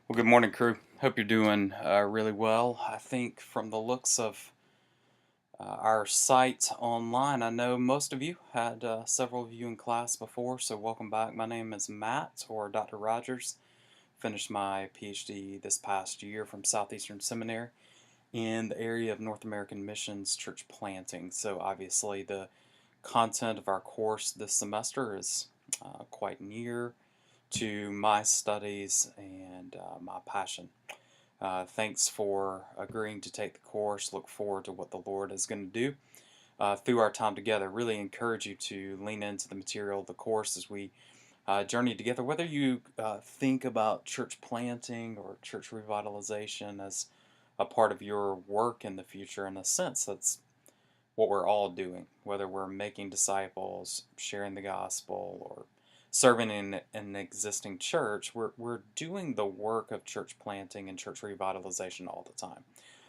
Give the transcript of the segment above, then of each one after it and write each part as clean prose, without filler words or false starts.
Well, good morning, crew. Hope you're doing really well. I think from the looks of our site online, I know most of you had several of you in class before, so welcome back. My name is Matt, or Dr. Rogers. Finished my PhD this past year from Southeastern Seminary in the area of North American missions church planting. So obviously the content of our course this semester is quite near to my studies and my passion. Thanks for agreeing to take the course. Look forward to what the Lord is going to do through our time together. Really encourage you to lean into the material of the course as we journey together. Whether you think about church planting or church revitalization as a part of your work in the future, in a sense, that's what we're all doing, whether we're making disciples, sharing the gospel, or serving in an existing church, we're doing the work of church planting and church revitalization all the time.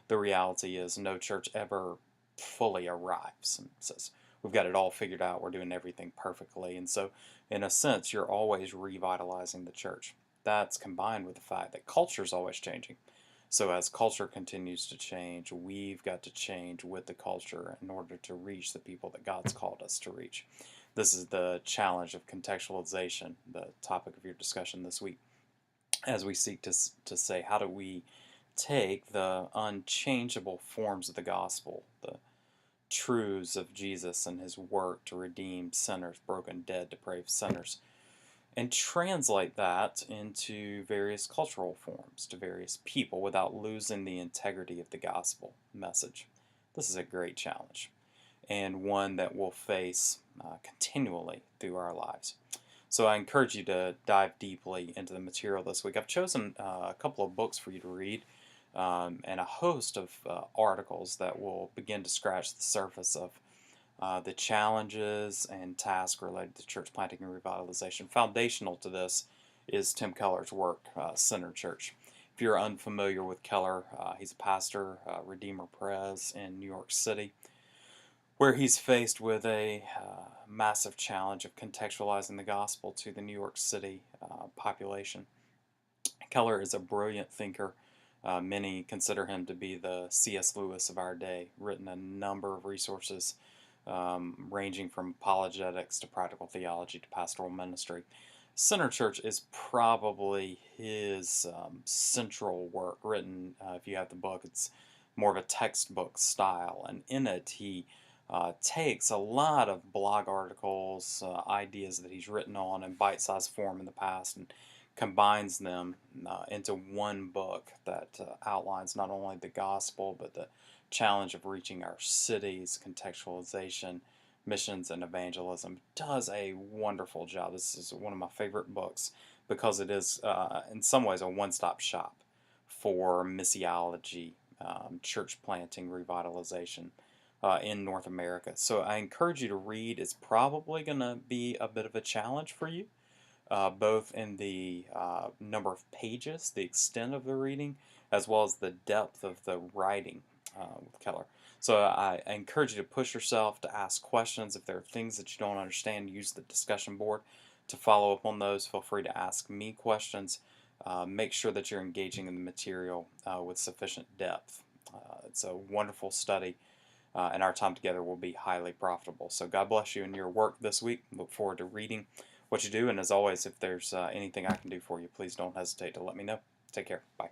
The reality is no church ever fully arrives and says, we've got it all figured out, we're doing everything perfectly. And so, in a sense, you're always revitalizing the church. That's combined with the fact that culture is always changing. So as culture continues to change, we've got to change with the culture in order to reach the people that God's called us to reach. This is the challenge of contextualization, the topic of your discussion this week, as we seek to say, how do we take the unchangeable forms of the gospel, the truths of Jesus and his work to redeem sinners, broken, dead, depraved sinners, and translate that into various cultural forms to various people without losing the integrity of the gospel message. This is a great challenge and one that we'll face continually through our lives. So I encourage you to dive deeply into the material this week. I've chosen a couple of books for you to read and a host of articles that will begin to scratch the surface of the challenges and tasks related to church planting and revitalization. Foundational to this is Tim Keller's work, Center Church. If you're unfamiliar with Keller, he's a pastor, Redeemer Prez in New York City, where he's faced with a massive challenge of contextualizing the gospel to the New York City population. Keller is a brilliant thinker. Many consider him to be the C.S. Lewis of our day, written a number of resources ranging from apologetics to practical theology to pastoral ministry. Center Church is probably his central work written. If you have the book, it's more of a textbook style, and in it he takes a lot of blog articles, ideas that he's written on in bite-sized form in the past, and combines them into one book that outlines not only the gospel but the challenge of reaching our cities, contextualization, missions, and evangelism. Does a wonderful job. This is one of my favorite books because it is, in some ways, a one-stop shop for missiology, church planting, revitalization in North America. So I encourage you to read. It's probably going to be a bit of a challenge for you, both in the number of pages, the extent of the reading, as well as the depth of the writing with Keller. So I encourage you to push yourself, to ask questions. If there are things that you don't understand, use the discussion board to follow up on those. Feel free to ask me questions. Make sure that you're engaging in the material with sufficient depth. It's a wonderful study, and our time together will be highly profitable. So God bless you in your work this week. Look forward to reading what you do, and as always, if there's anything I can do for you, please don't hesitate to let me know. Take care. Bye.